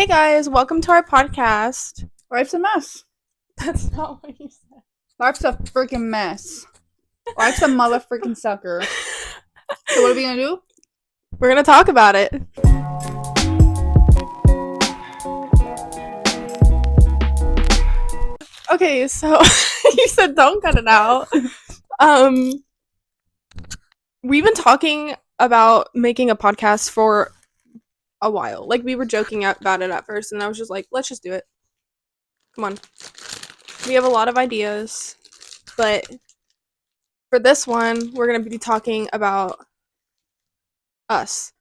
Hey guys, welcome to our podcast. Life's a mess. That's not what you said. Life's a freaking mess. Life's a motherfucking sucker. So what are we gonna do? We're gonna talk about it. Okay, so you said don't cut it out. We've been talking about making a podcast for a while. Like, we were joking about it at first, and I was just like, let's just do it. Come on. We have a lot of ideas, but for this one, we're going to be talking about us.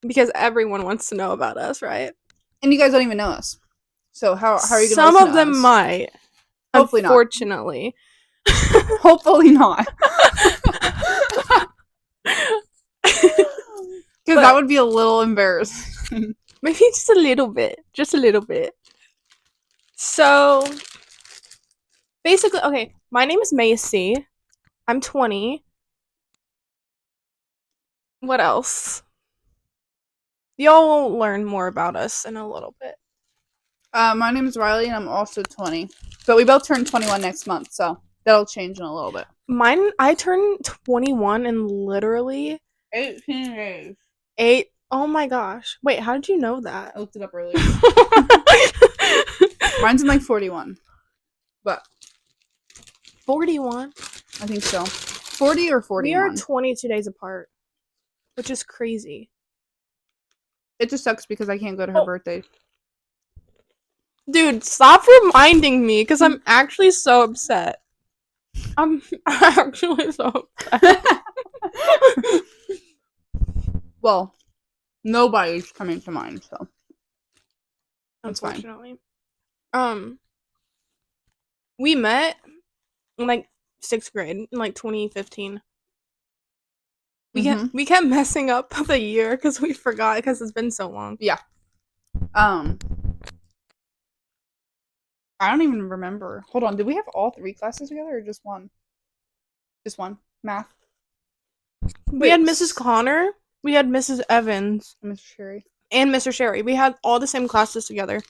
Because everyone wants to know about us, right? And you guys don't even know us. So how are you gonna Some listen of to them us? might. Hopefully not. Unfortunately. Hopefully not. Because that would be a little embarrassing. Maybe just a little bit. Just a little bit. So, basically, okay, my name is Macy. I'm 20. What else? Y'all will learn more about us in a little bit. My name is Riley, and I'm also 20. But we both turn 21 next month, so that'll change in a little bit. I turned 21 in literally 18 days. 8. Oh my gosh. Wait, how did you know that? I looked it up earlier. Mine's in like 41. But 41? I think so. 40 or 41. We are 22 days apart, which is crazy. It just sucks because I can't go to her birthday. Dude, stop reminding me, because I'm actually so upset. I'm actually so upset. Well, nobody's coming to mind, so it's fine. Unfortunately. We met in like 6th grade in like 2015. We kept messing up the year because we forgot because it's been so long. Yeah. I don't even remember. Hold on, did we have all 3 classes together or just one? Just one. Math. We had Mrs. Connor, we had Mrs. Evans, Mr. Sherry, and Mr. Sherry. We had all the same classes together.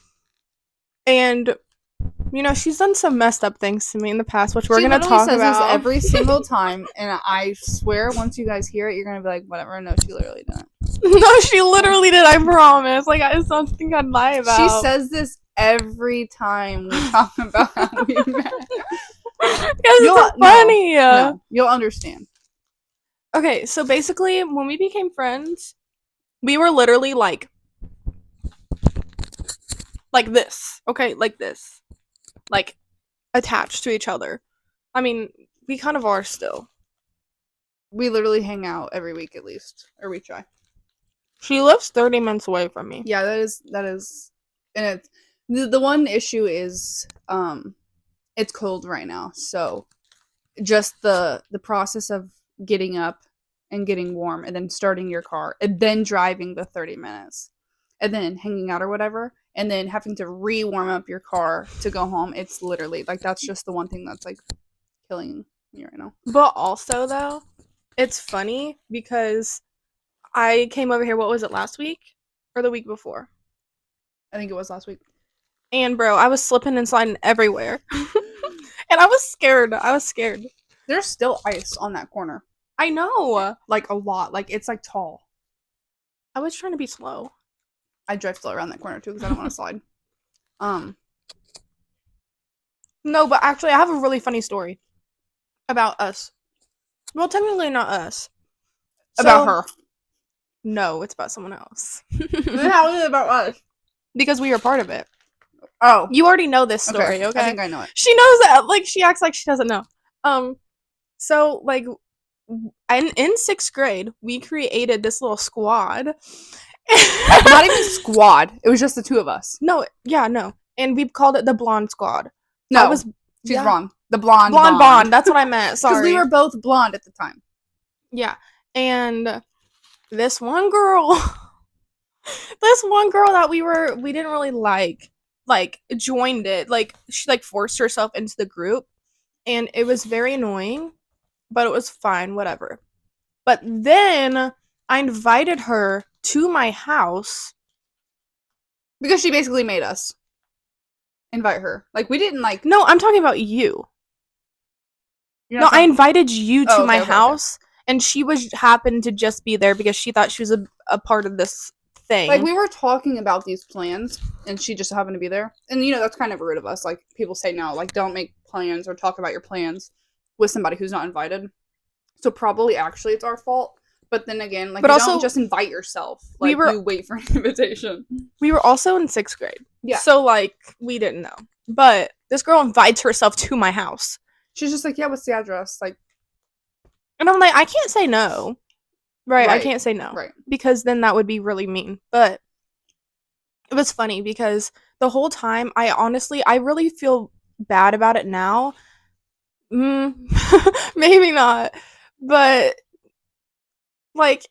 And you know, she's done some messed up things to me in the past, which we're gonna talk says about this every single time, and I swear once you guys hear it, you're gonna be like, whatever. No, she literally didn't. No, she literally did. I promise. Like, I just don't think I'd lie about. She says this every time we talk about how we met. Because it's funny. No, you'll understand. Okay, so basically, when we became friends, we were literally like this. Okay, like this. Like, attached to each other. I mean, we kind of are still. We literally hang out every week at least, or we try. She lives 30 minutes away from me. Yeah, that is, and it's the one issue is, it's cold right now, so just the process of getting up and getting warm, and then starting your car, and then driving the 30 minutes, and then hanging out or whatever, and then having to re-warm up your car to go home. It's literally like that's just the one thing that's like killing me right now. But also, though, it's funny because I came over here, what was it, last week? Or the week before? I think it was last week. And, bro, I was slipping and sliding everywhere. And I was scared. There's still ice on that corner. I know. Like, a lot. Like, it's, like, tall. I was trying to be slow. I drive slow around that corner, too, because I don't want to slide. No, but actually, I have a really funny story about us. Well, technically not us. About her. No, it's about someone else. How is it about us? Because we were part of it. Oh. You already know this story, okay? I think I know it. She knows that. Like, she acts like she doesn't know. So, like, in 6th grade, we created this little squad. Not even squad. It was just the 2 of us. No. And we called it the Blonde Squad. No, she's wrong. The blonde bond. That's what I meant. Sorry. Because we were both blonde at the time. Yeah. And this one girl that we didn't really like joined it. Like, she like forced herself into the group, and it was very annoying, but it was fine, whatever. But then I invited her to my house Because she basically made us invite her. Like, we didn't, like... No, I'm talking about you. You're No, not I talking... invited you to Oh, my okay, okay, okay. house, and she was happened to just be there because she thought she was a part of this thing. Like, we were talking about these plans, and she just happened to be there. And, you know, that's kind of rude of us. Like, people say no. Like, don't make plans or talk about your plans with somebody who's not invited. So, probably, actually, it's our fault. But then again, like, But you also, don't just invite yourself. Like, you wait for an invitation. We were also in 6th grade. Yeah. So, like, we didn't know. But this girl invites herself to my house. She's just like, yeah, what's the address? Like... And I'm like, I can't say no. Right, I can't say no. Right. Because then that would be really mean. But it was funny because the whole time, I really feel bad about it now. Maybe not. But, like,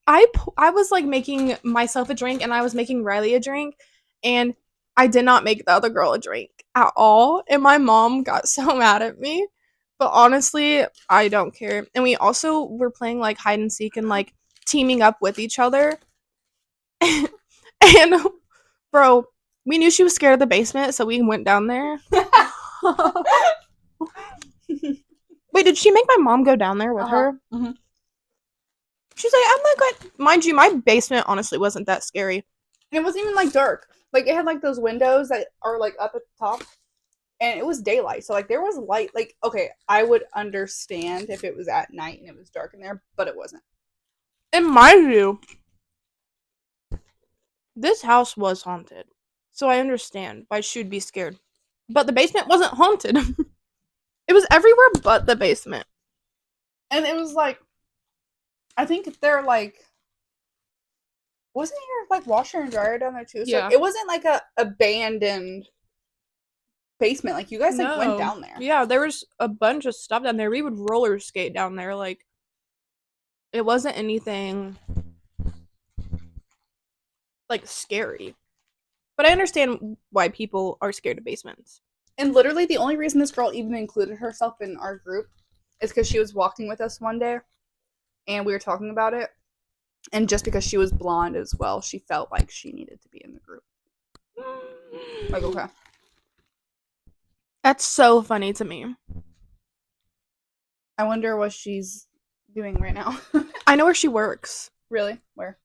I was, like, making myself a drink, and I was making Riley a drink, and I did not make the other girl a drink at all, and my mom got so mad at me. But honestly, I don't care. And we also were playing, like, hide and seek and, like, teaming up with each other. And, bro, we knew she was scared of the basement, so we went down there. Wait, did she make my mom go down there with her? Mm-hmm. She's like, I'm not going. Mind you, my basement honestly wasn't that scary. And it wasn't even, like, dark. Like, it had, like, those windows that are, like, up at the top. And it was daylight. So, like, there was light. Like, okay, I would understand if it was at night and it was dark in there, but it wasn't. And mind you, this house was haunted. So I understand why she'd be scared. But the basement wasn't haunted. It was everywhere but the basement. And it was, like, I think they're, like... Wasn't your, like, washer and dryer down there, too? So Yeah. it wasn't, like, a abandoned basement. Like, you guys, like, went down there. Yeah, there was a bunch of stuff down there. We would roller skate down there. Like, it wasn't anything, like, scary. But I understand why people are scared of basements. And literally, the only reason this girl even included herself in our group is because she was walking with us one day, and we were talking about it. And just because she was blonde as well, she felt like she needed to be in the group. Like, okay. That's so funny to me. I wonder what she's doing right now. I know where she works. Really? Where?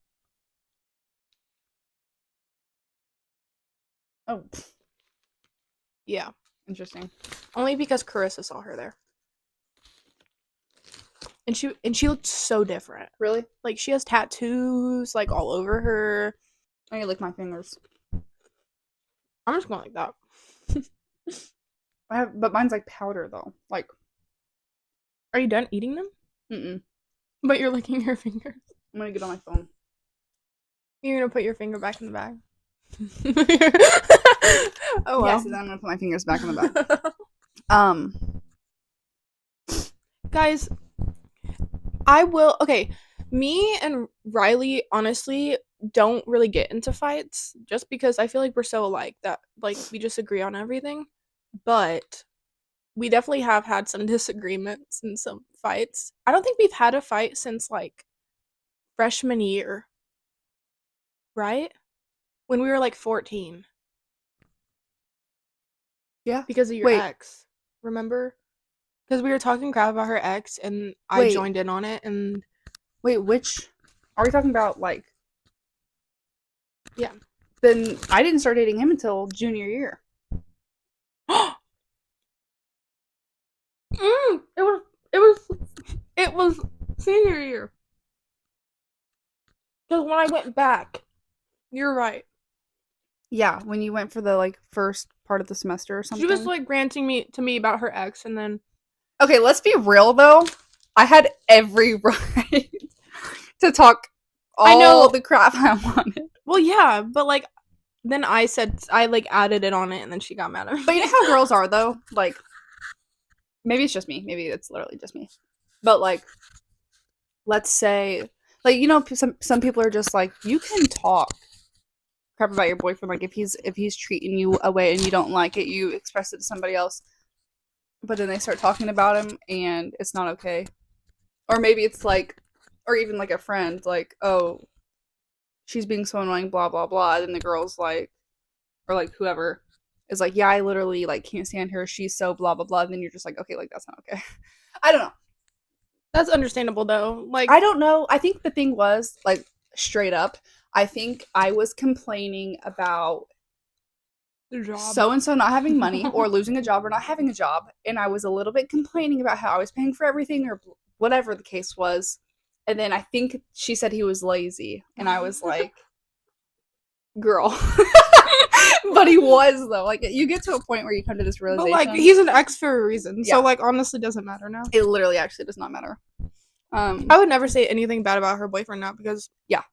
Oh. Yeah. Interesting. Only because Carissa saw her there. And she looked so different. Really? Like, she has tattoos, like, all over her. I need to lick my fingers. I'm just going like that. But mine's like powder though. Like, are you done eating them? Mm-mm. But you're licking your fingers. I'm gonna get on my phone. You're gonna put your finger back in the bag. Oh well. Yes, and then I'm gonna put my fingers back in the bag. Guys, okay, me and Riley honestly don't really get into fights just because I feel like we're so alike that, like, we just agree on everything. But we definitely have had some disagreements and some fights. I don't think we've had a fight since, like, freshman year. Right? When we were, like, 14. Yeah. Because of your ex. Remember? Because we were talking crap about her ex, and I joined in on it, and... Wait, which... Are we talking about, like... Yeah. Then I didn't start dating him until junior year. It was senior year. Because when I went back, you're right. Yeah, when you went for the, like, first part of the semester or something. She was, like, ranting to me about her ex, and then... Okay, let's be real, though. I had every right to talk all the crap I wanted. Well, yeah, but, like, then I added it on it, and then she got mad at me. But you know how girls are, though? Like, maybe it's just me. Maybe it's literally just me. But, like, let's say... Like, you know, some people are just like, you can talk crap about your boyfriend. Like, if he's treating you a way and you don't like it, you express it to somebody else. But then they start talking about him, and it's not okay. Or maybe it's like... Or even, like, a friend. Like, oh... she's being so annoying, blah blah blah. And then the girl's like, or like whoever is like, yeah, I literally like can't stand her. She's so blah blah blah. And then you're just like, okay, like that's not okay. I don't know. That's understandable though. Like I don't know. I think the thing was like straight up. I think I was complaining about the job. so and so not having money or losing a job or not having a job, and I was a little bit complaining about how I was paying for everything or whatever the case was. And then I think she said he was lazy, and I was like, girl. But he was though. Like you get to a point where you come to this realization. But like he's an ex for a reason. Yeah. So like honestly doesn't matter now. It literally actually does not matter. I would never say anything bad about her boyfriend now because yeah,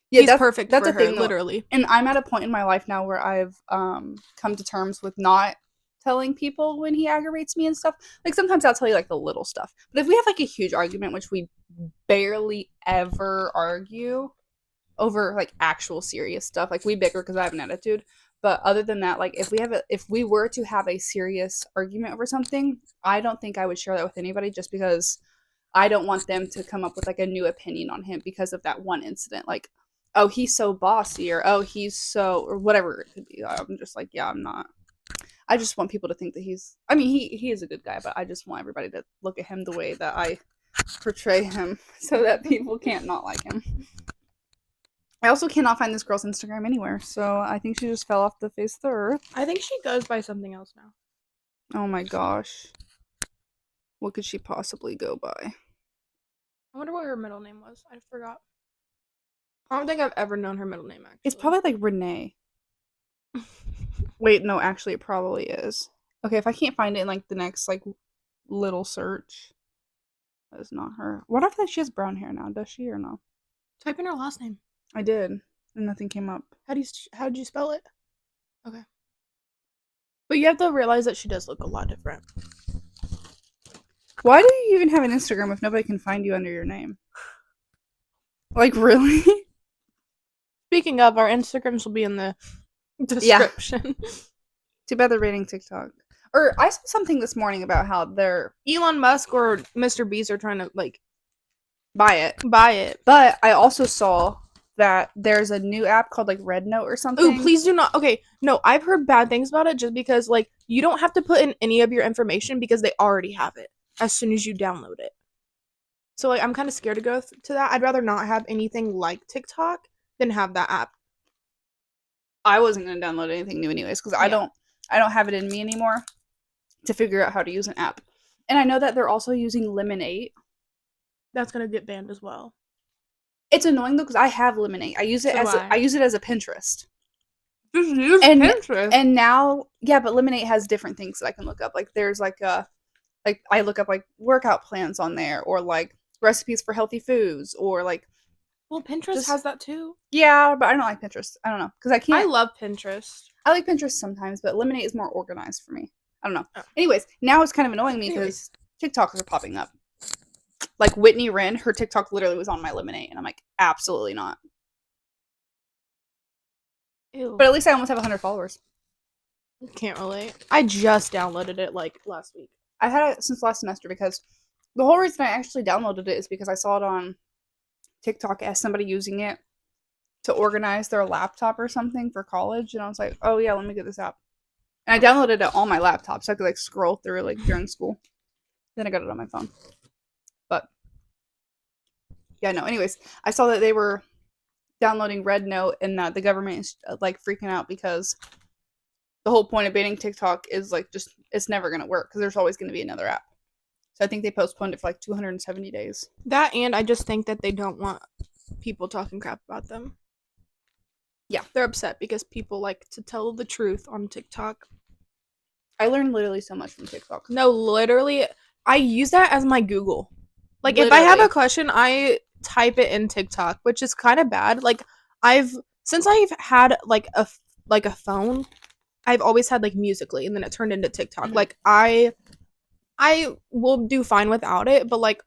he's perfect that's for a her, thing, literally. And I'm at a point in my life now where I've come to terms with not telling people when he aggravates me and stuff. Like sometimes I'll tell you like the little stuff. But if we have like a huge argument, which we barely ever argue over like actual serious stuff, like we bicker because I have an attitude. But other than that, like if we were to have a serious argument over something, I don't think I would share that with anybody just because I don't want them to come up with like a new opinion on him because of that one incident. Like, oh, he's so bossy, or oh, he's so, or whatever it could be. I'm just like, yeah, I'm not. I just want people to think that I mean, he is a good guy, but I just want everybody to look at him the way that I portray him so that people can't not like him. I also cannot find this girl's Instagram anywhere, so I think she just fell off the face of the earth. I think she goes by something else now. Oh my gosh. What could she possibly go by? I wonder what her middle name was. I forgot. I don't think I've ever known her middle name, actually. It's probably like Renee. Wait, no, actually it probably is. Okay, if I can't find it in like the next like little search. That is not her. What if she has brown hair now? Does she or no? Type in her last name. I did, and nothing came up. How did you spell it? Okay. But you have to realize that she does look a lot different. Why do you even have an Instagram if nobody can find you under your name? Like, really? Speaking of, our Instagrams will be in the description. Yeah. Too bad they're rating TikTok. Or I saw something this morning about how they're Elon Musk or Mr. Beast are trying to like buy it. But I also saw that there's a new app called like Red Note or something. Ooh, please do not. Okay, no, I've heard bad things about it just because like you don't have to put in any of your information because they already have it as soon as you download it. So like I'm kind of scared to go to that. I'd rather not have anything like TikTok than have that app. I wasn't going to download anything new anyways because I don't have it in me anymore to figure out how to use an app. And I know that they're also using Lemonade. That's going to get banned as well. It's annoying though because I have Lemonade. I use it I use it as a Pinterest. Just use Pinterest. And now, yeah, but Lemonade has different things that I can look up. Like there's like I look up like workout plans on there, or like recipes for healthy foods, or like. Well, Pinterest has that too. Yeah, but I don't like Pinterest. I don't know because I can't. I love Pinterest. I like Pinterest sometimes, but Lemonade is more organized for me. I don't know. Oh. Anyways, now it's kind of annoying me because TikToks are popping up. Like Whitney Wren, her TikTok literally was on my Lemonade, and I'm like, absolutely not. Ew. But at least I almost have 100 followers. Can't relate. I just downloaded it like last week. I've had it since last semester because the whole reason I actually downloaded it is because I saw it on TikTok as somebody using it to organize their laptop or something for college, and I was like, oh yeah, let me get this app. And I downloaded it on my laptop so I could like scroll through it like during school. Then I got it on my phone. But yeah, no, anyways, I saw that they were downloading Red Note and that the government is like freaking out because the whole point of banning TikTok is like just it's never going to work because there's always going to be another app. So I think they postponed it for like 270 days. That, and I just think that they don't want people talking crap about them. Yeah. They're upset because people like to tell the truth on TikTok. I learned literally so much from TikTok. No, literally, I use that as my Google. Like, literally. If I have a question, I type it in TikTok, which is kind of bad. Like, since I've had like a phone, I've always had like Musical.ly, and then it turned into TikTok. Mm-hmm. Like, I will do fine without it, but like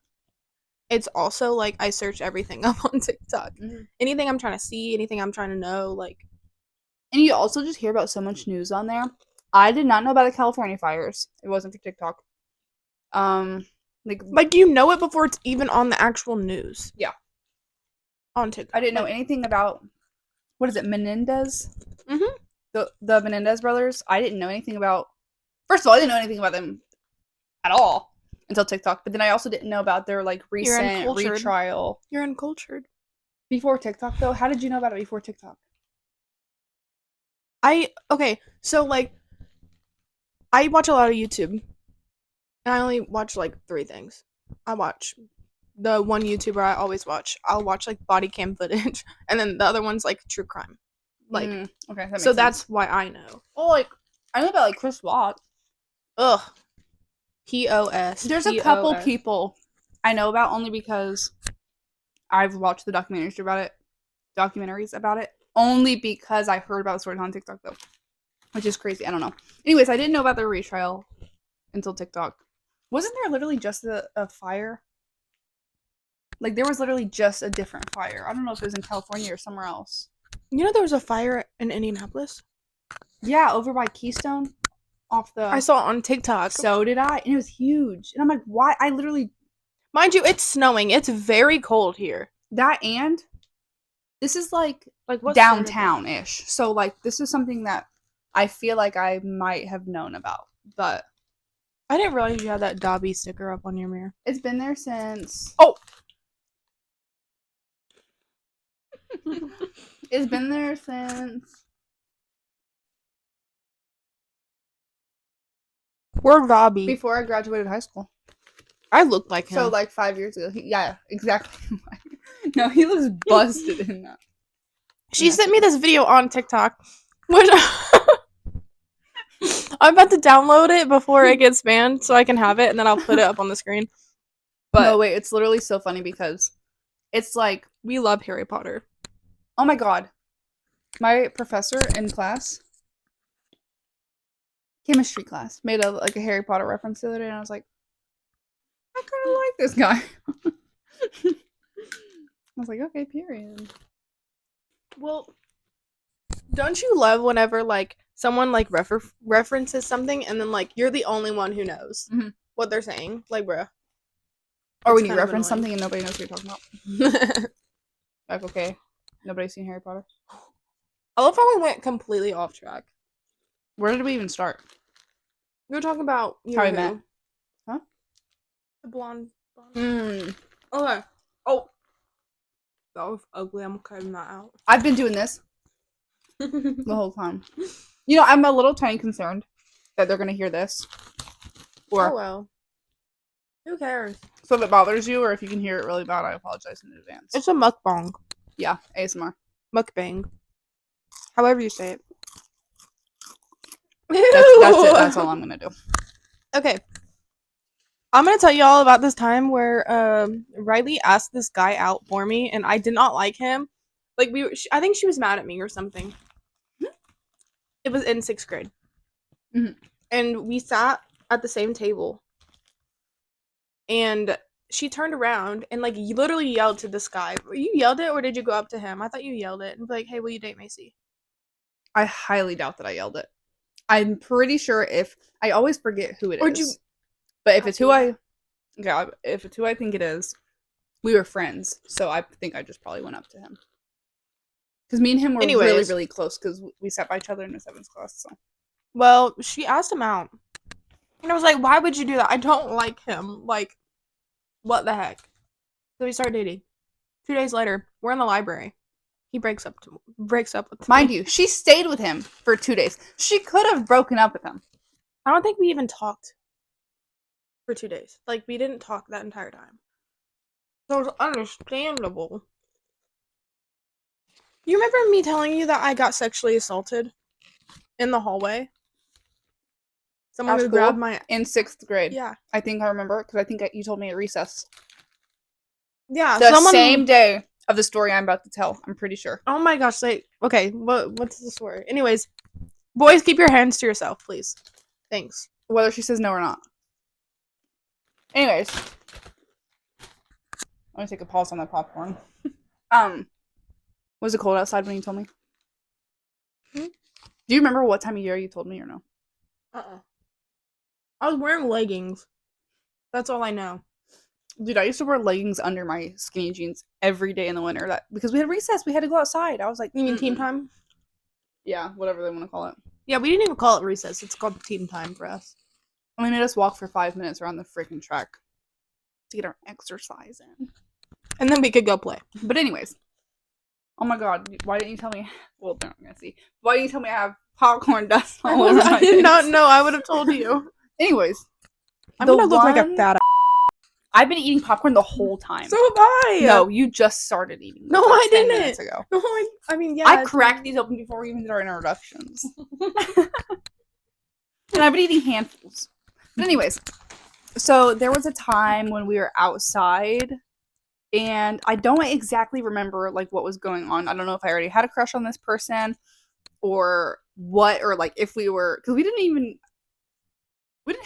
it's also like I search everything up on TikTok. Mm-hmm. Anything I'm trying to see, anything I'm trying to know, like. And you also just hear about so much news on there. I did not know about the California fires. It wasn't for TikTok. Like you know it before it's even on the actual news. Yeah. on TikTok. I didn't know anything about, what is it, Menendez? Mm-hmm. The Menendez brothers. I didn't know anything about, first of all, I didn't know anything about them at all until TikTok. But then I also didn't know about their like You're recent uncultured. retrial. You're uncultured. Before TikTok though? How did you know about it before TikTok? Okay, so like I watch a lot of YouTube. And I only watch like 3 things. I watch the one YouTuber I always watch. I'll watch like body cam footage, and then the other one's like true crime. Like, okay, that makes so sense. that's why I know. Oh, like I know about like Chris Watt. Ugh. POS. There's a couple people I know about only because I've watched the documentaries about it. Only because I heard about the stories on TikTok though, which is crazy. I don't know. Anyways, I didn't know about their retrial until TikTok. Wasn't there literally just a fire? Like there was literally just a different fire. I don't know if it was in California or somewhere else. You know there was a fire in Indianapolis? Yeah, over by Keystone, off the. I saw it on TikTok. So did I, and it was huge. And I'm like, why? I literally. Mind you, it's snowing. It's very cold here. That and this is like what downtown-ish. So like this is something that I feel like I might have known about, but I didn't realize you had that Dobby sticker up on your mirror. it's been there since. Oh. It's been there since. We're Dobby. Before I graduated high school. I look like him. So like 5 years ago. Yeah, exactly. No, he looks busted in that. She sent me this video on TikTok, which I'm about to download it before it gets banned so I can have it, and then I'll put it up on the screen. But no, wait, it's literally so funny because it's like, we love Harry Potter. Oh my god. My professor in class, chemistry class, made a Harry Potter reference the other day, and I was like, I kind of like this guy. I was like, okay, period. Well, don't you love whenever like someone like references something and then like you're the only one who knows what they're saying? Like, bruh. Or when you reference something and nobody knows what you're talking about. Like, okay, nobody's seen Harry Potter. I love how we went completely off track. Where did we even start? We were talking about how we met. Huh? The blonde. Okay. Oh. That was ugly. I'm cutting that out. I've been doing this the whole time. You know, I'm a little tiny concerned that they're gonna hear this. Or, oh well. Who cares? So if it bothers you, or if you can hear it really bad, I apologize in advance. It's a mukbang. Yeah, ASMR. Mukbang. However you say it. That's it. That's all I'm gonna do. Okay. I'm gonna tell you all about this time where Riley asked this guy out for me, and I did not like him. Like I think she was mad at me or something. It was in 6th grade, and we sat at the same table. And she turned around and like literally yelled to this guy. You yelled it, or did you go up to him? I thought you yelled it and be like, "Hey, will you date Macy?" I highly doubt that I yelled it. I'm pretty sure if I always forget who it is. But if it's who if it's who I think it is, we were friends, so I think I just probably went up to him. Because me and him were really, really close because we sat by each other in the 7th class. So. Well, she asked him out. And I was like, why would you do that? I don't like him. Like, what the heck? So we start dating. 2 days later, we're in the library. He breaks up with me. Mind you, she stayed with him for 2 days. She could have broken up with him. I don't think we even talked for 2 days. Like, we didn't talk that entire time. So it was understandable. You remember me telling you that I got sexually assaulted in the hallway? Someone would grab my... In 6th grade. Yeah. I think I remember, because I think you told me at recess. Yeah. The same day of the story I'm about to tell, I'm pretty sure. Oh my gosh, like, okay, what's the story? Anyways, boys, keep your hands to yourself, please. Thanks. Whether she says no or not. Anyways. I'm gonna take a pause on that popcorn. Was it cold outside when you told me? Do you remember what time of year you told me or no? I was wearing leggings. That's all I know. Dude, I used to wear leggings under my skinny jeans every day in the winter. Because we had recess, we had to go outside. I was like, You mean team time? Yeah, whatever they want to call it. Yeah, we didn't even call it recess. It's called team time for us. And they made us walk for 5 minutes around the freaking track to get our exercise in. And then we could go play. But anyways, oh my god, why didn't you tell me? Well, they're not gonna see. Why didn't you tell me I have popcorn dust all over my I did face? not know. I would have told you. Anyways, I'm gonna look like a fat. I've been eating popcorn the whole time. So have I. No, you just started eating. No, I 10 didn't. minutes ago. No, I mean, yeah. I cracked these open before we even did our introductions. And I've been eating handfuls. But anyways, so there was a time when we were outside, and I don't exactly remember like what was going on. I don't know if I already had a crush on this person or what, or like if we were, because we didn't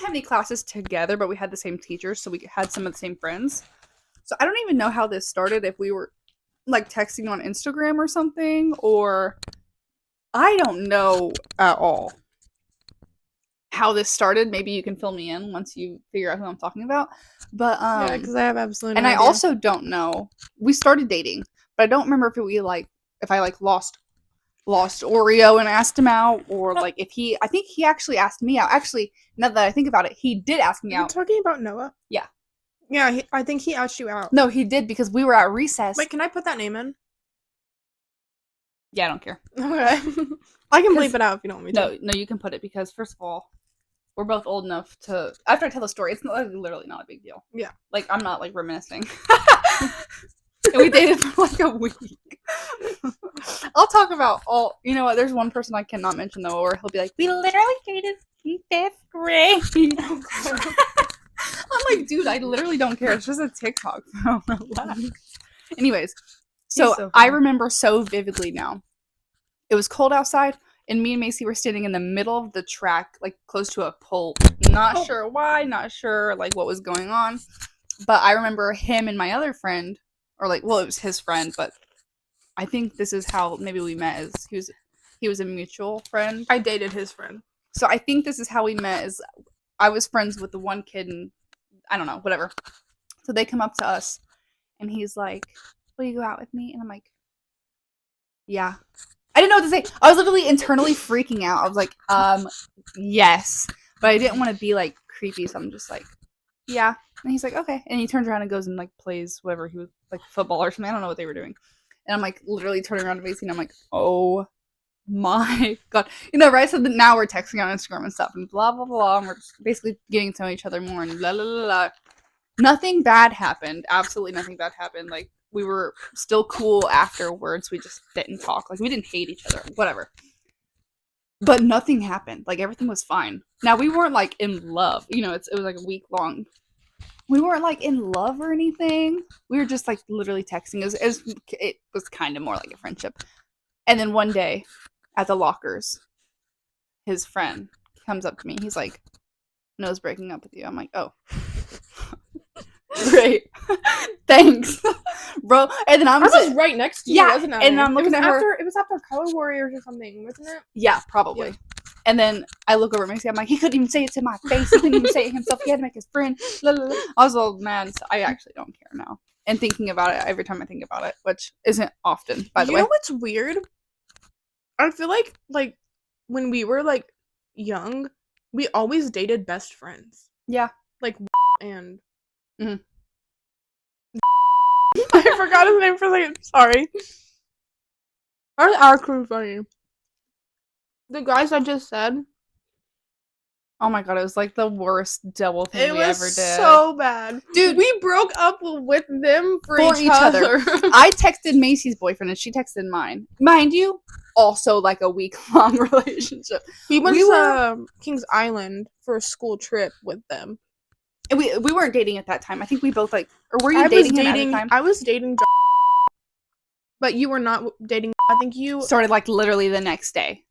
have any classes together, but we had the same teachers, so we had some of the same friends. So I don't even know how this started, if we were like texting on Instagram or something, or I don't know at all how this started. Maybe you can fill me in once you figure out who I'm talking about. But yeah, because I have absolutely and no I idea. also don't know. We started dating, but I don't remember if I lost Oreo and asked him out, or like I think he actually asked me out. Actually, now that I think about it, he did ask me Are you out. talking about Noah? Yeah. Yeah, I think he asked you out. No, he did, because we were at recess. Wait, can I put that name in? Yeah, I don't care. Okay. I can bleep it out if you don't want me to. No, you can put it, because first of all, we're both old enough to. After I tell the story, it's literally not a big deal. Yeah. Like, I'm not like reminiscing. And we dated for like a week. I'll talk about all. You know what? There's one person I cannot mention though, or he'll be like, "We literally dated in 5th grade." I'm like, dude, I literally don't care. It's just a TikTok. Anyways, so I remember so vividly now. It was cold outside, and me and Macy were standing in the middle of the track, like close to a pole. Not sure why, not sure like what was going on. But I remember him and my other friend, or like, well, it was his friend, but I think this is how maybe we met. Is he was a mutual friend. I dated his friend. So I think this is how we met. Is I was friends with the one kid, and I don't know, whatever. So they come up to us, and he's like, "Will you go out with me?" And I'm like, "Yeah." I didn't know what to say. I was literally internally freaking out. I was like, yes. But I didn't want to be, like, creepy, so I'm just like, yeah. And he's like, okay. And he turns around and goes and, like, plays whatever he was, like, football or something. I don't know what they were doing. And I'm, like, literally turning around to Macy, and I'm like, oh my god. You know, right? So now we're texting on Instagram and stuff, and blah, blah, blah. And we're just basically getting to know each other more, and blah, blah, blah, blah. Nothing bad happened. Absolutely nothing bad happened. Like, we were still cool afterwards. We just didn't talk. Like, we didn't hate each other. Whatever. But nothing happened. Like, everything was fine. Now, we weren't, like, in love. You know, it was, like, a week long. We weren't, like, in love or anything. We were just, like, literally texting. It was kind of more like a friendship. And then one day, at the lockers, his friend comes up to me. He's like, "Noah's breaking up with you." I'm like, oh. Great. Thanks. Bro. And then I was right next to you, wasn't I? And I'm looking at her. It was after Color Warriors or something, wasn't it? Yeah, probably. Yeah. And then I look over at Macy. I'm like, he couldn't even say it to my face. He couldn't even say it himself. He had to make his friend. La, la, la. I was all mad. So I actually don't care now. And thinking about it every time I think about it, which isn't often, by the way. You know what's weird? I feel like when we were like young, we always dated best friends. Yeah. Like and mm-hmm. I forgot his name for a second. Sorry. That's actually funny. The guys I just said. Oh my god, it was like the worst double thing we ever did. It was so bad. Dude, we broke up with them for each other. I texted Macy's boyfriend and she texted mine. Mind you, also like a week-long relationship. We went to Kings Island for a school trip with them. And we weren't dating at that time. I think we both like, or were you dating him at the time? I was dating but you were not dating. I think you started like literally the next day.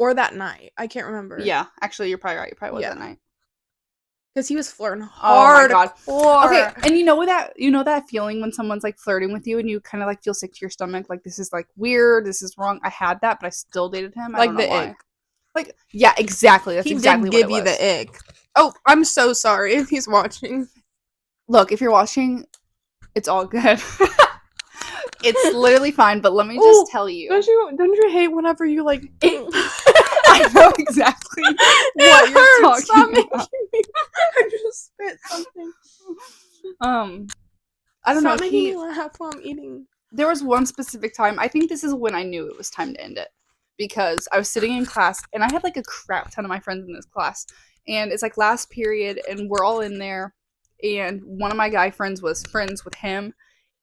Or that night. I can't remember. Yeah, actually, you're probably right. You probably was that night. Because he was flirting hard. Oh my god. Okay, and you know that feeling when someone's like flirting with you and you kind of like feel sick to your stomach, like this is like weird, this is wrong. I had that, but I still dated him. I don't know why. Ick. Like, yeah, exactly. That's exactly what it was. He did give you the ick. Oh, I'm so sorry if he's watching. Look, if you're watching, it's all good. It's literally fine, but let me just tell you. Don't you hate whenever you like I know exactly what you're talking about. I just spit something. I don't know. Stop making me laugh while I'm eating. There was one specific time. I think this is when I knew it was time to end it, because I was sitting in class and I had like a crap ton of my friends in this class, and it's like last period and we're all in there, and one of my guy friends was friends with him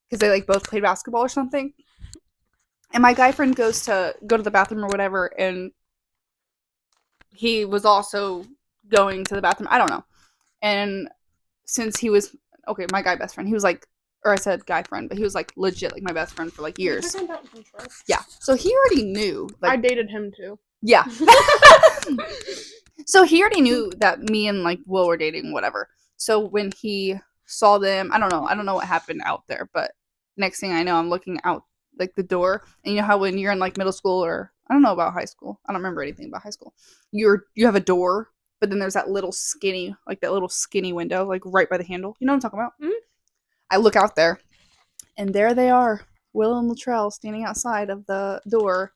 because they like both played basketball or something. And my guy friend goes to go to the bathroom or whatever, and he was also going to the bathroom. I don't know. And since he was my guy best friend, he was like, or I said guy friend, but he was like legit like my best friend for like years. Yeah. So he already knew. Like, I dated him too. Yeah. So he already knew that me and like Will were dating, whatever. So when he saw them, I don't know what happened out there, but next thing I know, I'm looking out like the door, and you know how when you're in like middle school, or I don't know about high school, I don't remember anything about high school. You have a door, but then there's that little skinny window, like right by the handle. You know what I'm talking about? Mm-hmm. I look out there, and there they are, Will and Latrell standing outside of the door,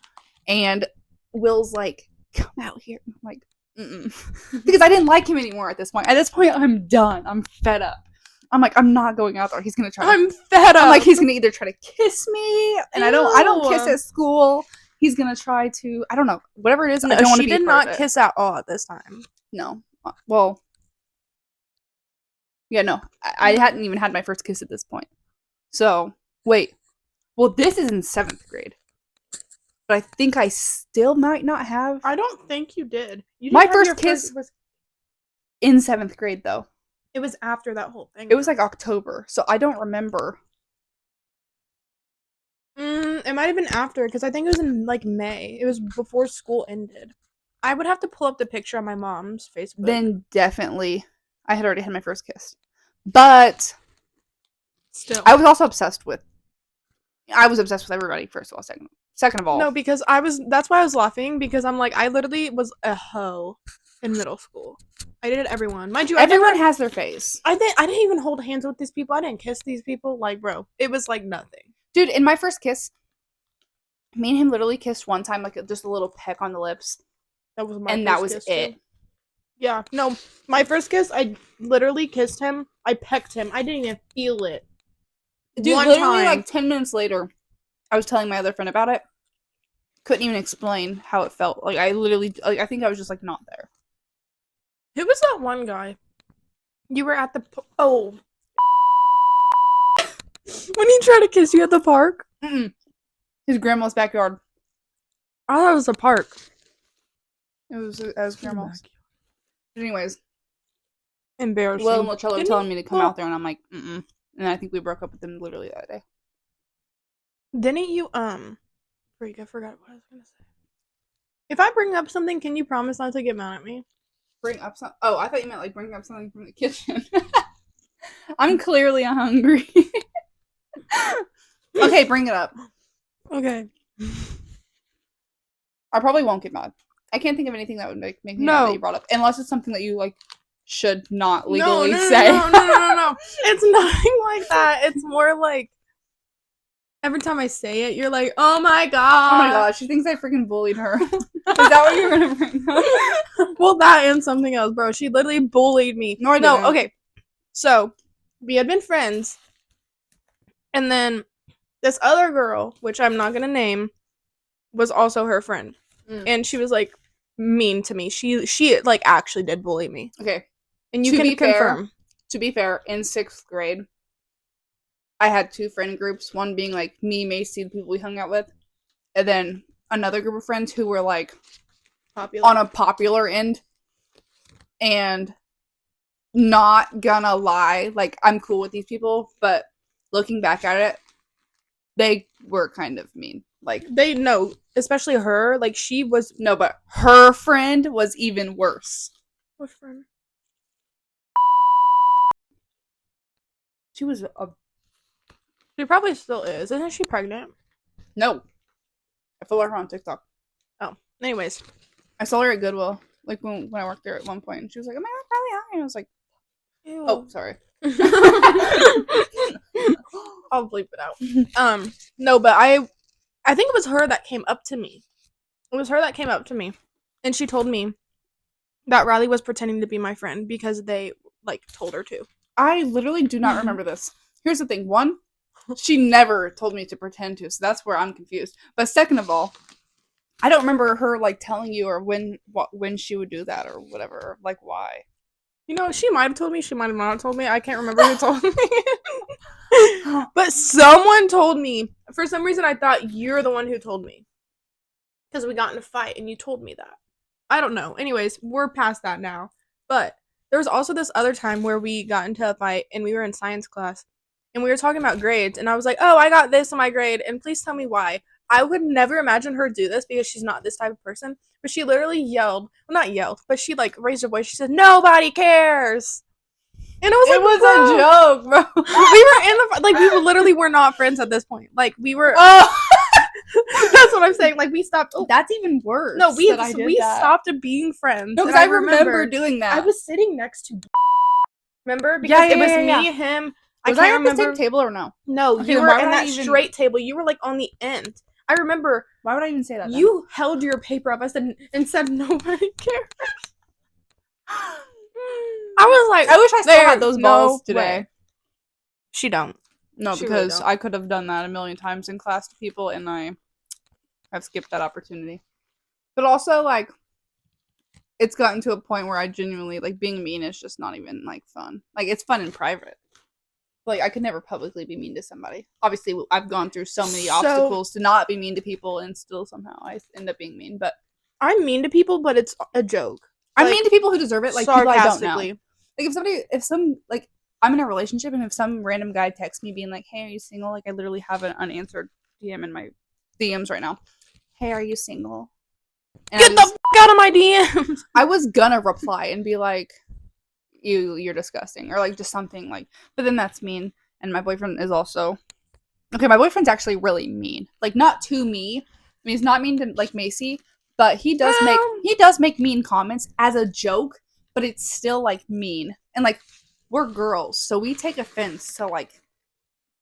and Will's like, "Come out here." I'm like, "Mm-mm," because I didn't like him anymore at this point. At this point, I'm done. I'm fed up. I'm like, I'm not going out there. He's gonna try. I'm fed up. I'm like, he's gonna either try to kiss me, and I don't kiss at school. He's gonna try to, I don't know, whatever it is. No, I don't want to be. She did not kiss at all at this time. No. Well, yeah, no. I hadn't even had my first kiss at this point. So wait. Well, this is in 7th grade. But I think I still might not have. I don't think you did. My first kiss was in 7th grade, though. It was after that whole thing. It was like October, so I don't remember. It might have been after, because I think it was in like May. It was before school ended. I would have to pull up the picture on my mom's Facebook. Then definitely, I had already had my first kiss. But still, I was also obsessed with. I was obsessed with everybody. First of all, second of all, no, because that's why I was laughing, because I'm like, I literally was a hoe in middle school. I dated everyone. Mind you, everyone has their phase. I didn't even hold hands with these people. I didn't kiss these people. Like, bro, it was like nothing. Dude, in my first kiss, me and him literally kissed one time, like just a little peck on the lips. That was my and first that was kiss it. Too. Yeah, no, my first kiss, I literally kissed him. I pecked him. I didn't even feel it. Dude, one literally time. Like 10 minutes later, I was telling my other friend about it. Couldn't even explain how it felt. Like, I literally, I think I was just like not there. Who was that one guy? You were at the when he tried to kiss you at the park? His grandma's backyard. I thought it was a park. It was at his grandma's. But anyways. Embarrassing. Will and Latrell were telling me to come out there, and I'm like, And I think we broke up with them literally that day. Didn't you, freak, I forgot what I was gonna say. If I bring up something, can you promise not to get mad at me? Bring up some. Oh, I thought you meant like bring up something from the kitchen. I'm clearly hungry. Okay, bring it up. Okay. I probably won't get mad. I can't think of anything that would make me mad that you brought up, unless it's something that you like should not legally say. No. It's nothing like that. It's more like every time I say it, you're like, "Oh my god!" Oh my god, she thinks I freaking bullied her. Is that what you're gonna bring up? Well, that and something else, bro. She literally bullied me. No, I didn't. Okay. So we had been friends, and then this other girl, which I'm not gonna name, was also her friend, and she was like mean to me. She like actually did bully me. Okay, and you can confirm. To be fair, in 6th grade, I had 2 friend groups. One being like me, Macy, the people we hung out with, and then another group of friends who were like popular. On a popular end. And not gonna lie, like I'm cool with these people, but looking back at it, they were kind of mean. Like they know, especially her. Like she was but her friend was even worse. What friend? She was She probably still is. Isn't she pregnant? No. I follow her on TikTok. Oh. Anyways. I saw her at Goodwill. Like when I worked there at one point. And she was like, "Am I not really high?" And I was like, "Ew." Oh, sorry. I'll bleep it out. No, but I think it was her that came up to me. It was her that came up to me, and she told me that Riley was pretending to be my friend because they like told her to. I literally do not remember this. Here's the thing. One, she never told me to pretend to, so that's where I'm confused. But second of all, I don't remember her like telling you or when she would do that or whatever, or, like why. You know, she might have told me, she might have not told me. I can't remember who told me. But someone told me. For some reason, I thought you're the one who told me. Because we got in a fight and you told me that. I don't know. Anyways, we're past that now. But there was also this other time where we got into a fight and we were in science class. And we were talking about grades. And I was like, oh, I got this on my grade. And please tell me why. I would never imagine her do this because she's not this type of person. But she literally yelled. Well, not yelled. But she like raised her voice. She said, nobody cares. And it was a joke, bro. We were in the like we literally were not friends at this point. Like we were. Oh. That's what I'm saying. Like we stopped. Oh, that's even worse. No, we stopped being friends. No, because I remember doing that. I was sitting next to. Remember? Because it was me, him. Was I at the same table or no? No, you were in that straight table. You were like on the end. I remember. Why would I even say that? You held your paper up. I said and said nobody cares. I was like, I wish I still had those balls today. Way. She don't. No, she because really don't. I could have done that a million times in class to people, and I have skipped that opportunity. But also, like, it's gotten to a point where I genuinely, like, being mean is just not even, like, fun. Like, it's fun in private. Like, I could never publicly be mean to somebody. Obviously, I've gone through so many obstacles to not be mean to people, and still somehow I end up being mean. But I'm mean to people, but it's a joke. I'm mean to people who deserve it, like, people I don't know. Like, if I'm in a relationship, and if some random guy texts me being like, hey, are you single? Like, I literally have an unanswered DM in my DMs right now. Hey, are you single? And Get the f*** out of my DMs! I was gonna reply and be like, you're disgusting. Or, like, just something, like, but then that's mean. And my boyfriend is also... Okay, my boyfriend's actually really mean. Like, not to me. I mean, he's not mean to, like, Macy, but he does make mean comments as a joke, but it's still, like, mean. And, like, we're girls, so we take offense to, like,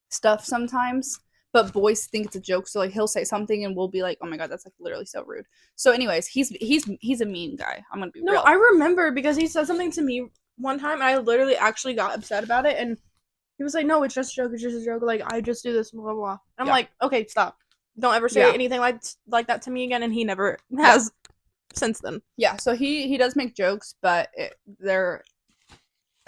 stuff sometimes, but boys think it's a joke, so, like, he'll say something and we'll be like, oh my god, that's, like, literally so rude. So anyways, he's a mean guy. I'm gonna be real. No, I remember because he said something to me one time and I literally actually got upset about it, and he was like, no, it's just a joke, like, I just do this, blah, blah, blah. And I'm like, okay, stop. Don't ever say anything like that to me again, and he never has since then. Yeah, so he does make jokes, but they're...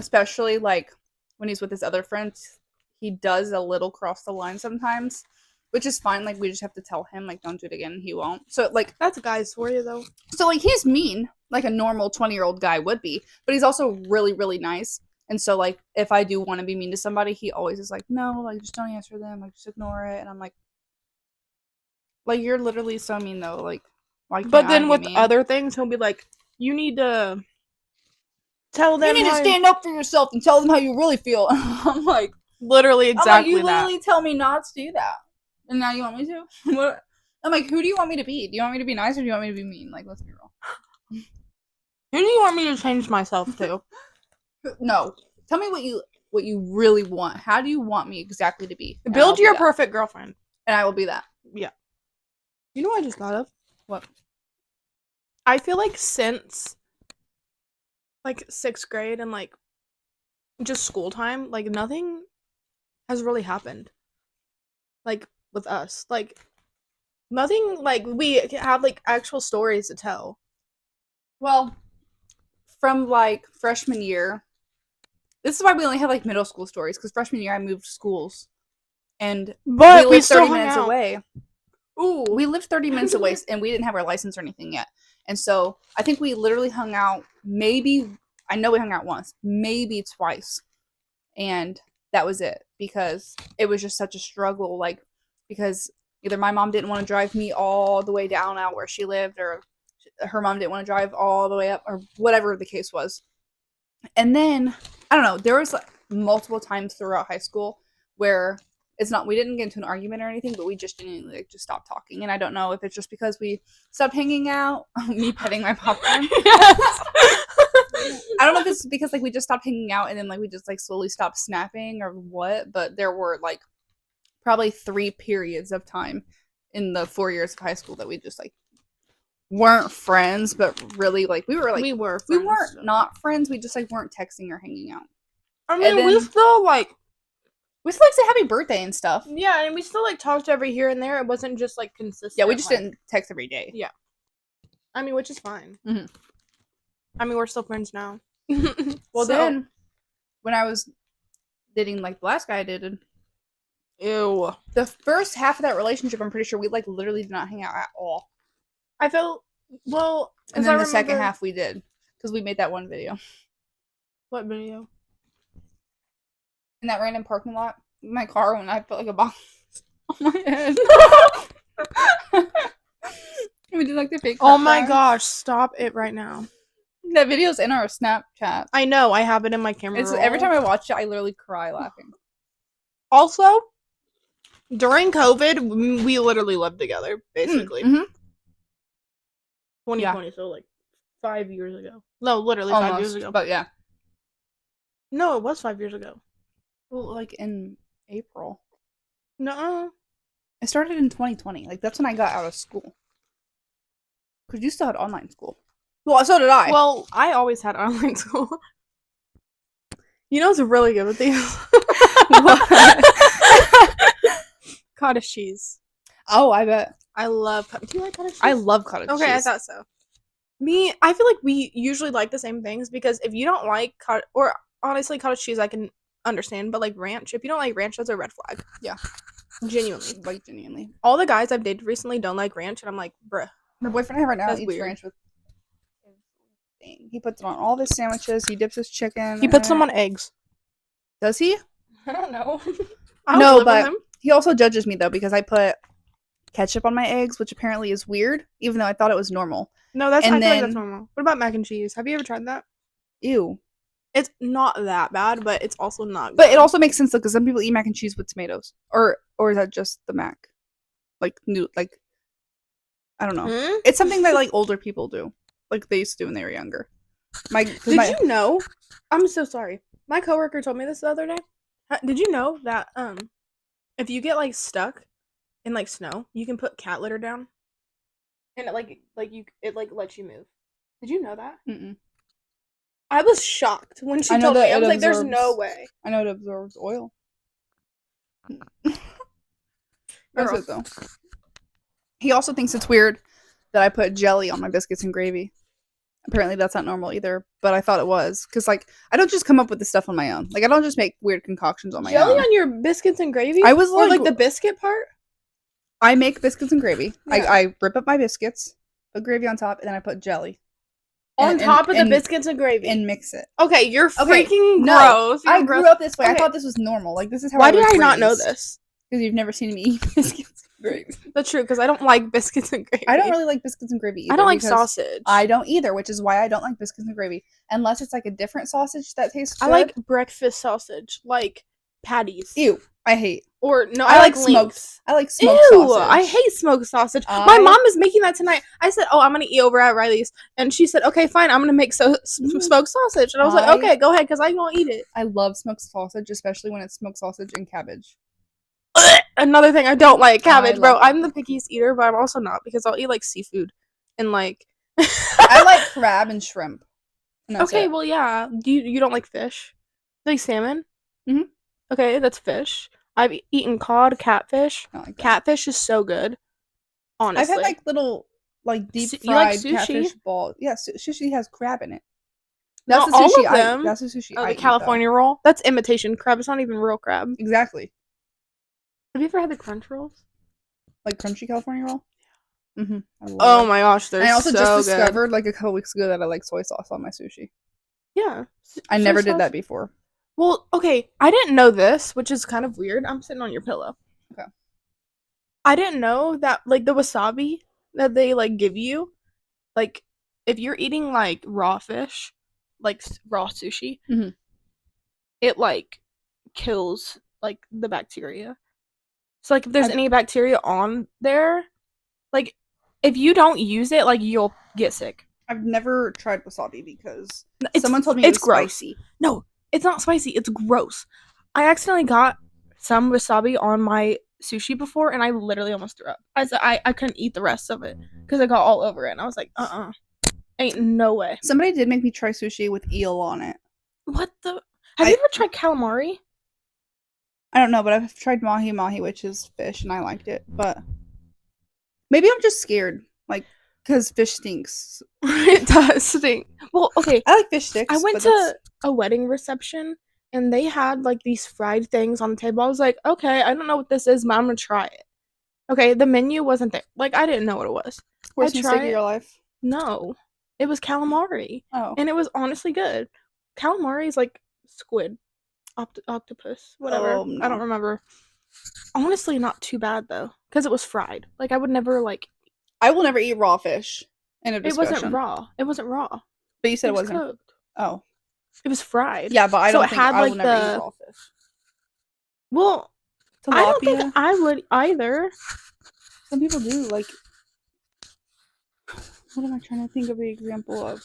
Especially, like, when he's with his other friends, he does a little cross the line sometimes, which is fine. Like, we just have to tell him, like, don't do it again, and he won't. So, like... That's guys for you, though. So, like, he's mean, like a normal 20-year-old guy would be, but he's also really, really nice. And so, like, if I do want to be mean to somebody, he always is like, no, like, just don't answer them, like, just ignore it. And I'm like, you're literally so mean, though. Like, why can't But then with other things, he'll be like, you need to... Tell them you need to stand up for yourself and tell them how you really feel. I'm like, literally exactly you literally tell me not to do that, and now you want me to? What? I'm like, who do you want me to be? Do you want me to be nice or do you want me to be mean? Like, let's be real. Who do you want me to change myself to? No, tell me what you really want. How do you want me exactly to be? Build your perfect girlfriend, and I will be that. Yeah. You know what I just thought of? What? I feel like since like 6th grade and like just school time, like nothing has really happened like with us, like nothing, like we have like actual stories to tell. Well, from like freshman year, this is why we only have like middle school stories, because freshman year I moved schools and we lived 30 minutes away. Ooh, we lived 30 minutes away and we didn't have our license or anything yet. And so I think we literally hung out I know we hung out once, maybe twice. And that was it, because it was just such a struggle, like, because either my mom didn't want to drive me all the way down out where she lived, or her mom didn't want to drive all the way up, or whatever the case was. And then, I don't know, there was like multiple times throughout high school where we didn't get into an argument or anything, but we just didn't like just stop talking. And I don't know if it's just because we stopped hanging out. Me petting my popcorn. Yes. I don't know if it's because like we just stopped hanging out and then like we just like slowly stopped snapping or what, but there were like probably 3 periods of time in the 4 years of high school that we just like weren't friends, but really like we were like we were we friends, weren't so. not friends. We just like weren't texting or hanging out. I mean, then- we still like We still like say happy birthday and stuff. yeah, and we still like talked every here and there. It wasn't just like consistent. Yeah, we just like, didn't text every day. Yeah. I mean, which is fine. Mhm. I mean, we're still friends now. Well, then when I was dating like the last guy I dated, ew. the first half of that relationship, I'm pretty sure we like literally did not hang out at all. I felt well, And then the second half we did because we made that one video What video? in that random parking lot in my car when I put like a box on my head. We did like the fake. Oh my crack. gosh! Stop it right now. That video's in our Snapchat. I know. I have it in my camera. It's every time I watch it, I literally cry laughing. Also, during COVID, we literally lived together, basically. Mm-hmm. 2020, so like 5 years ago. No, literally Almost, 5 years ago. but yeah. No, it was 5 years ago. Well, like in April. No. It started in 2020. Like that's when I got out of school. Because you still had online school. Well, so did I. Well, I always had online school. You know what's really good with these? Cottage cheese. Oh, I bet. I love. Do you like cottage cheese? I love cottage cheese. Okay, I thought so. I feel like we usually like the same things because if you don't like or honestly cottage cheese, I can understand, but like ranch, if you don't like ranch, that's a red flag. Yeah. Genuinely. Like, genuinely. All the guys I've dated recently don't like ranch, and I'm like, bruh. The boyfriend I have right now That's eats weird. ranch with. He puts it on all of his sandwiches. He dips his chicken. He puts them on eggs. Does he? I don't know. No, but he also judges me though because I put ketchup on my eggs, which apparently is weird, even though I thought it was normal. No, I feel like that's normal. What about mac and cheese? Have you ever tried that? Ew. It's not that bad, but it's also not good. But it also makes sense though, because some people eat mac and cheese with tomatoes, or is that just the mac? Like I don't know. It's something that like older people do, like they used to do when they were younger. Did you know? I'm so sorry. My coworker told me this the other day. Did you know that if you get like stuck in like snow, you can put cat litter down, and it lets you move. Did you know that? Mm-mm. I was shocked when she told me. I was like, "There's no way." I know it absorbs oil. That's it though. He also thinks it's weird that I put jelly on my biscuits and gravy. Apparently that's not normal either, but I thought it was. Because, like, I don't just come up with this stuff on my own. Like, I don't just make weird concoctions on my Jelly own. on your biscuits and gravy? I was or like the biscuit part? I make biscuits and gravy. Yeah. I rip up my biscuits, put gravy on top, and then I put jelly. On top of the biscuits and gravy? And mix it. Okay, you're freaking no, gross. I grew up this way. Okay. I thought this was normal. Like, this is how Why I was did I not know raised. this? Because you've never seen me eat biscuits and gravy. That's true, because I don't like biscuits and gravy. I don't really like biscuits and gravy either. I don't like sausage. I don't either, which is why I don't like biscuits and gravy. Unless it's like a different sausage that tastes good. I like breakfast sausage, like patties. Ew, I hate. Or, no, I like links. smoked. I like smoked Ew, sausage. I hate smoked sausage. My mom is making that tonight. I said, "Oh, I'm gonna eat over at Riley's," and she said, "Okay, fine. I'm gonna make smoked sausage." And I was like, "Okay, go ahead, because I gonna eat it." I love smoked sausage, especially when it's smoked sausage and cabbage. Another thing I don't like, cabbage, bro. love I'm the pickiest eater, but I'm also not because I'll eat like seafood and like. I like crab and shrimp. And that's Okay, it. well, yeah. You don't like fish? Like salmon? Mhm. Okay, that's fish. I've eaten cod, catfish. I don't like that. Catfish is so good. Honestly, I've had like little like deep You like fried sushi? catfish balls. Yeah, sushi has crab in it. Not That's the all sushi of them. That's the sushi. I the eat, though. California roll. That's imitation crab. It's not even real crab. Exactly. Have you ever had the crunch rolls? Like crunchy California roll. Mm-hmm. Oh my gosh, they're I also so just good. discovered like a couple weeks ago that I like soy sauce on my sushi. Yeah, I never did that before. Well, okay, I didn't know this, which is kind of weird. I'm sitting on your pillow. Okay. I didn't know that, like, the wasabi that they, like, give you, like, if you're eating, like, raw fish, like, raw sushi, Mhm. it, like, kills, like, the bacteria. So, like, if there's any bacteria on there, like, if you don't use it, like, you'll get sick. I've never tried wasabi because It's, someone told me it it's was gross. spicy. No, it's not spicy. It's gross. I accidentally got some wasabi on my sushi before, and I literally almost threw up. I couldn't eat the rest of it because I got all over it, and I was like, ain't no way. Somebody did make me try sushi with eel on it. What the? Have you ever tried calamari? I don't know, but I've tried mahi, which is fish, and I liked it. But maybe I'm just scared, like, because fish stinks. It does stink. Well, okay. I like fish sticks. I went to a wedding reception, and they had like these fried things on the table. I was like, okay, I don't know what this is, but I'm gonna try it. Okay, the menu wasn't there. Like, I didn't know what it was. Worst mistake of your life? No, it was calamari. Oh. And it was honestly good. Calamari is like squid, octopus, whatever. Oh, no. I don't remember. Honestly, not too bad though, because it was fried. Like, I would never like. I will never eat raw fish. In a discussion. It wasn't raw. It wasn't raw. But you said It it was wasn't. cooked. Oh. It was fried. Yeah, but I don't think I like will never eat raw fish. Well, tilapia. I don't think I would either. Some people do. Like, what am I trying to think of the example of?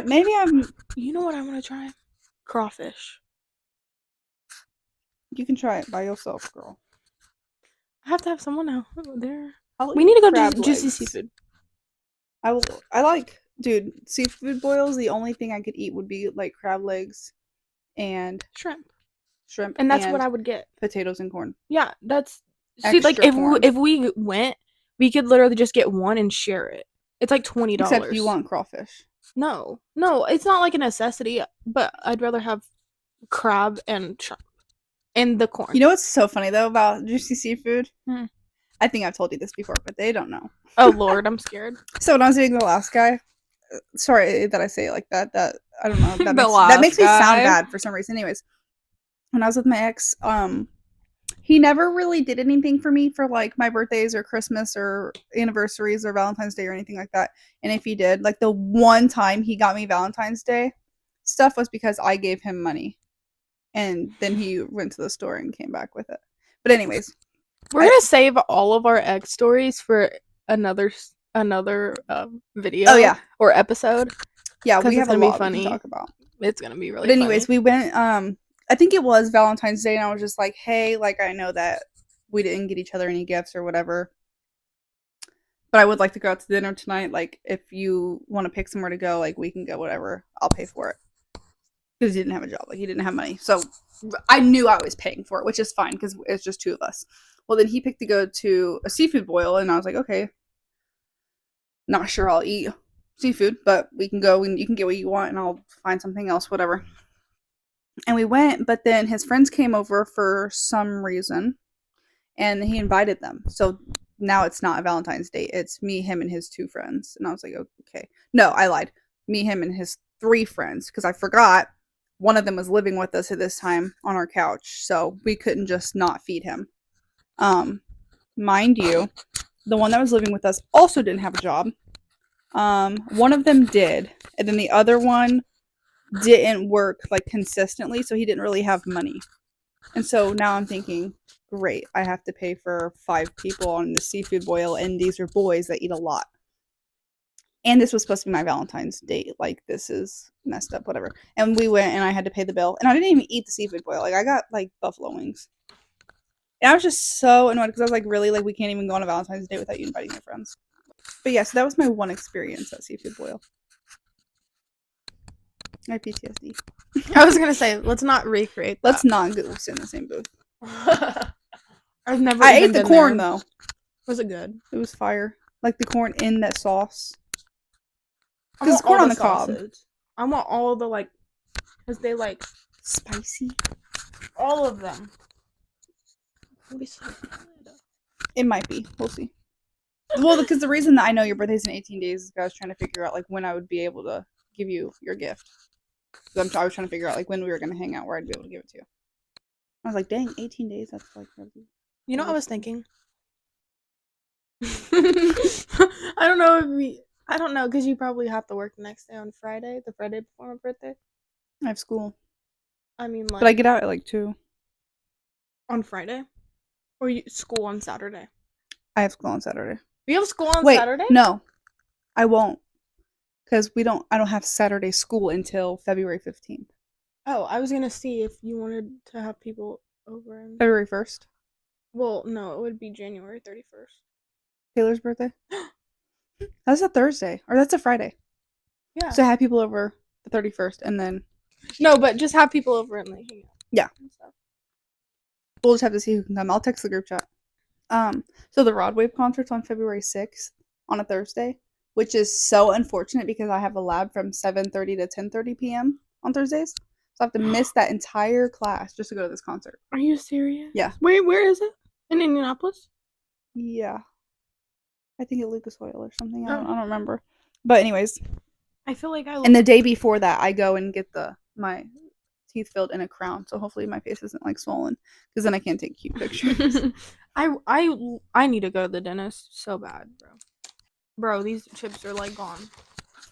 Maybe I'm. You know what I want to try? Crawfish. You can try it by yourself, girl. I have to have someone out there. I'll We need to go crab to Juicy legs. Seafood. I like, dude, seafood boils. The only thing I could eat would be like crab legs and Shrimp. And that's what I would get. Potatoes and corn. Yeah, that's. See, like if we went, we could literally just get one and share it. It's like $20. Except you want crawfish. No, it's not like a necessity. But I'd rather have crab and shrimp and the corn. You know what's so funny though about Juicy Seafood? Hmm. I think I've told you this before, but they don't know. Oh Lord, I'm scared. So when I was dating the last guy, sorry that I say it like that. That I don't know. That makes me sound bad for some reason. Anyways, when I was with my ex, he never really did anything for me for like my birthdays or Christmas or anniversaries or Valentine's Day or anything like that. And if he did, like the one time he got me Valentine's Day stuff was because I gave him money, and then he went to the store and came back with it. But anyways. We're gonna save all of our ex stories for another video. Oh yeah, or episode. Yeah, we have a lot to talk about. It's gonna be really. But anyways, funny. We went. I think it was Valentine's Day, and I was just like, "Hey, like I know that we didn't get each other any gifts or whatever, but I would like to go out to dinner tonight. Like, if you want to pick somewhere to go, like we can go. Whatever, I'll pay for it." Because he didn't have a job, like he didn't have money, so I knew I was paying for it, which is fine because it's just two of us. Well, then he picked to go to a seafood boil, and I was like, okay, not sure I'll eat seafood, but we can go and you can get what you want, and I'll find something else, whatever. And we went, but then his friends came over for some reason, and he invited them. So now it's not a Valentine's Day. It's me, him, and his two friends. And I was like, okay. No, I lied. Me, him, and his three friends, because I forgot one of them was living with us at this time on our couch, so we couldn't just not feed him. Mind you, the one that was living with us also didn't have a job. One of them did, and then the other one didn't work like consistently, so he didn't really have money. And so now I'm thinking, great, I have to pay for 5 people on the seafood boil, and these are boys that eat a lot. And this was supposed to be my Valentine's date. Like, this is messed up, whatever. And we went, and I had to pay the bill, and I didn't even eat the seafood boil. Like, I got like buffalo wings. And I was just so annoyed because I was like, really? Like, we can't even go on a Valentine's Day without you inviting your friends. But yeah, so that was my one experience at seafood boil. I have PTSD. I was gonna say, let's not recreate that. Let's not go sit in the same booth. I've never. I ate the corn though. Was it good? It was fire. Like the corn in that sauce. Because it's corn on the cob. I want all the like, because they like spicy. All of them. It might be. We'll see. Well, because the reason that I know your birthday's in 18 days is because I was trying to figure out like when I would be able to give you your gift. Because I was trying to figure out like when we were going to hang out where I'd be able to give it to you. I was like, dang, 18 days? That's like crazy. You know what I was thinking? I don't know, because you probably have to work the next day on Friday, the Friday before my birthday. I have school. I mean, like... But I get out at like 2. On Friday? Or school on Saturday? I have school on Saturday. You have school on Saturday? No. I won't. because I don't have Saturday school until February 15th. Oh, I was gonna see if you wanted to have people over and. February 1st, Well, no, it would be January 31st. Taylor's birthday. That's a Thursday, or that's a Friday. Yeah. So I had people over the 31st, and then No, but just have people over and like hang out. Yeah. And stuff. we'll just have to see who can come. I'll text the group chat. So the Rod Wave concert's on February 6th on a Thursday, which is so unfortunate because I have a lab from 7:30 to 10:30 p.m. on Thursdays. So I have to miss that entire class just to go to this concert. Are you serious? Yeah. Wait, where is it? In Indianapolis? Yeah. I think at Lucas Oil or something. I Oh. don't remember. But anyways, I feel like I. and the day before that, I go and get my teeth filled in a crown. So hopefully my face isn't like swollen, because then I can't take cute pictures. I need to go to the dentist so bad, bro. Bro, these chips are like gone.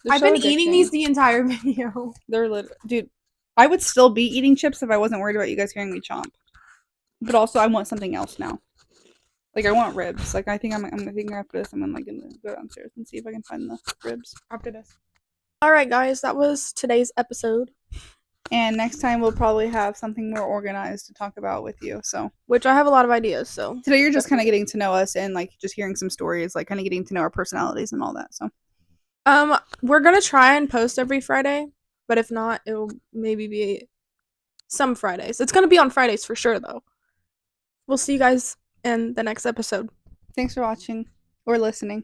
They're I've so been eating addicting. these the entire video. They're dude. I would still be eating chips if I wasn't worried about you guys hearing me chomp. But also, I want something else now. Like I want ribs. Like I think after this, I'm gonna go downstairs and see if I can find the ribs after this. All right, guys, that was today's episode. And next time we'll probably have something more organized to talk about with you. So which I have a lot of ideas. So today you're just kind of getting to know us and like just hearing some stories, like kind of getting to know our personalities and all that. So we're gonna try and post every Friday, but if not, it'll maybe be some Fridays. It's gonna be on Fridays for sure, though. We'll see you guys in the next episode. Thanks for watching or listening.